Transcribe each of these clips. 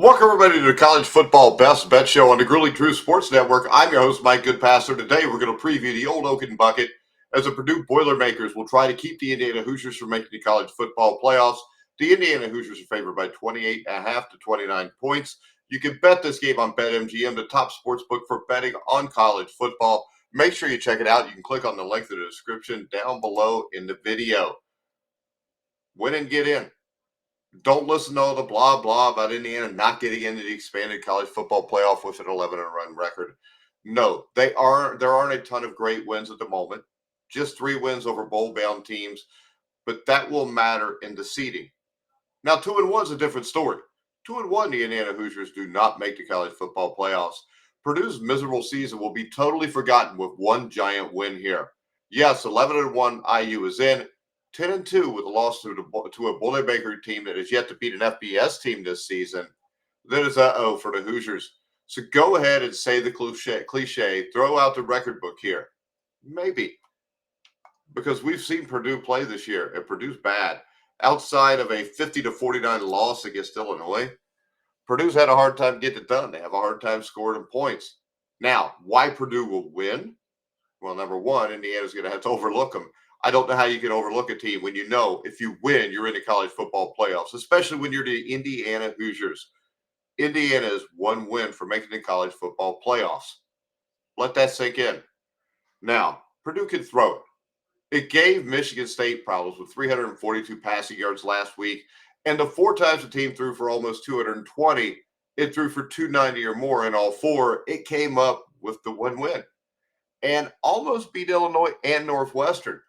Welcome, everybody, to the College Football Best Bet Show on the Grueling Truth Sports Network. I'm your host, Mike Goodpaster. Today, we're going to preview the Old Oaken Bucket as the Purdue Boilermakers will try to keep the Indiana Hoosiers from making the college football playoffs. The Indiana Hoosiers are favored by 28.5 to 29 points. You can bet this game on BetMGM, the top sports book for betting on college football. Make sure you check it out. You can click on the link in the description down below in the video. Win and get in. Don't listen to all the blah, blah about Indiana not getting into the expanded college football playoff with an 11-run record. No, there aren't a ton of great wins at the moment. Just 3 wins over bowl-bound teams, but that will matter in the seeding. Now, 2-1 is a different story. 2-1, the Indiana Hoosiers do not make the college football playoffs. Purdue's miserable season will be totally forgotten with one giant win here. Yes, 11-1 IU is in. 10-2 with a loss to a Boilermaker team that has yet to beat an FBS team this season. That is uh-oh for the Hoosiers. So go ahead and say the cliche, throw out the record book here. Maybe. Because we've seen Purdue play this year, and Purdue's bad. Outside of a 50-49 loss against Illinois, Purdue's had a hard time getting it done. They have a hard time scoring points. Now, why Purdue will win? Well, number one, Indiana's going to have to overlook them. I don't know how you can overlook a team when you know if you win, you're in the college football playoffs, especially when you're the Indiana Hoosiers. Indiana is one win for making the college football playoffs. Let that sink in. Now, Purdue can throw it. It gave Michigan State problems with 342 passing yards last week, and the 4 times the team threw for almost 220, it threw for 290 or more in all 4. It came up with the one win and almost beat Illinois and Northwestern.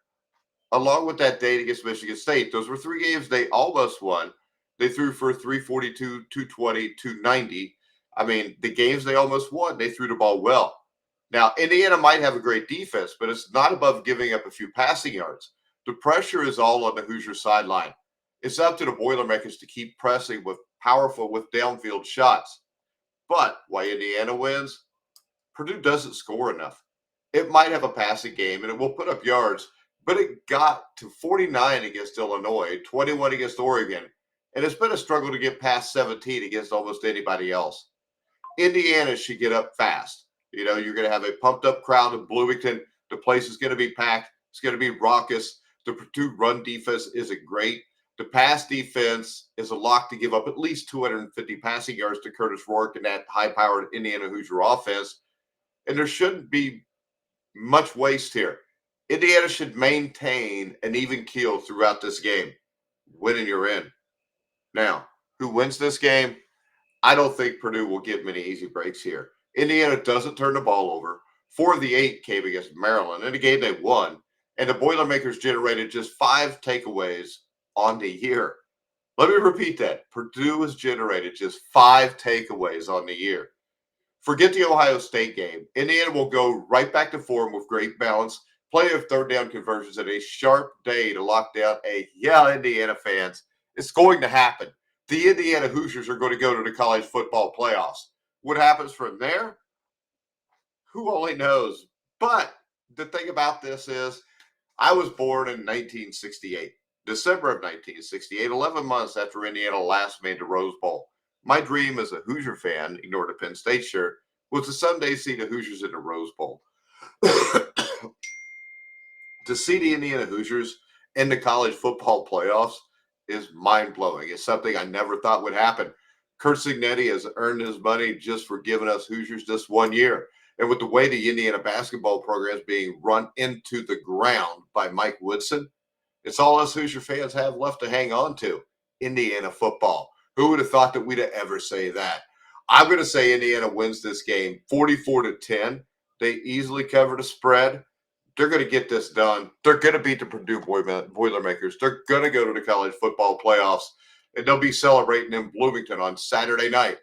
Along with that date against Michigan State, those were 3 games they almost won. They threw for 342, 220, 290. I mean, the games they almost won, they threw the ball well. Now, Indiana might have a great defense, but it's not above giving up a few passing yards. The pressure is all on the Hoosier sideline. It's up to the Boilermakers to keep pressing with downfield shots. But why Indiana wins? Purdue doesn't score enough. It might have a passing game, and it will put up yards, but it got to 49 against Illinois, 21 against Oregon, and it's been a struggle to get past 17 against almost anybody else. Indiana should get up fast. You know, you're going to have a pumped-up crowd in Bloomington. The place is going to be packed. It's going to be raucous. The Purdue run defense isn't great. The pass defense is a lock to give up at least 250 passing yards to Curtis Rourke and that high-powered Indiana Hoosier offense, and there shouldn't be much waste here. Indiana should maintain an even keel throughout this game. Winning, you're in. Now, who wins this game? I don't think Purdue will get many easy breaks here. Indiana doesn't turn the ball over. 4 of the 8 came against Maryland in a game they won, and the Boilermakers generated just 5 takeaways on the year. Let me repeat that. Purdue has generated just 5 takeaways on the year. Forget the Ohio State game. Indiana will go right back to form with great balance, plenty of third down conversions, and a sharp day to lock down Indiana fans. It's going to happen. The Indiana Hoosiers are going to go to the college football playoffs. What happens from there? Who only knows? But the thing about this is I was born in 1968, December of 1968, 11 months after Indiana last made the Rose Bowl. My dream as a Hoosier fan, ignore the Penn State shirt, was to someday see the Hoosiers in the Rose Bowl. To see the Indiana Hoosiers in the college football playoffs is mind-blowing. It's something I never thought would happen. Curtcignetti has earned his money just for giving us Hoosiers this one year. And with the way the Indiana basketball program is being run into the ground by Mike Woodson, it's all us Hoosier fans have left to hang on to. Indiana football. Who would have thought that we'd ever say that? I'm going to say Indiana wins this game 44-10. They easily cover the spread. They're going to get this done. They're going to beat the Purdue Boilermakers. They're going to go to the college football playoffs, and they'll be celebrating in Bloomington on Saturday night.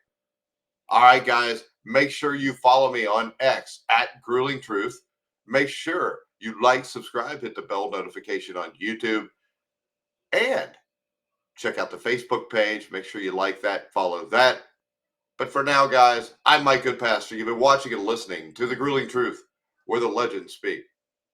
All right, guys, make sure you follow me on X at Grueling Truth. Make sure you like, subscribe, hit the bell notification on YouTube, and check out the Facebook page. Make sure you like that, follow that. But for now, guys, I'm Mike Goodpaster. You've been watching and listening to The Grueling Truth, where the legends speak.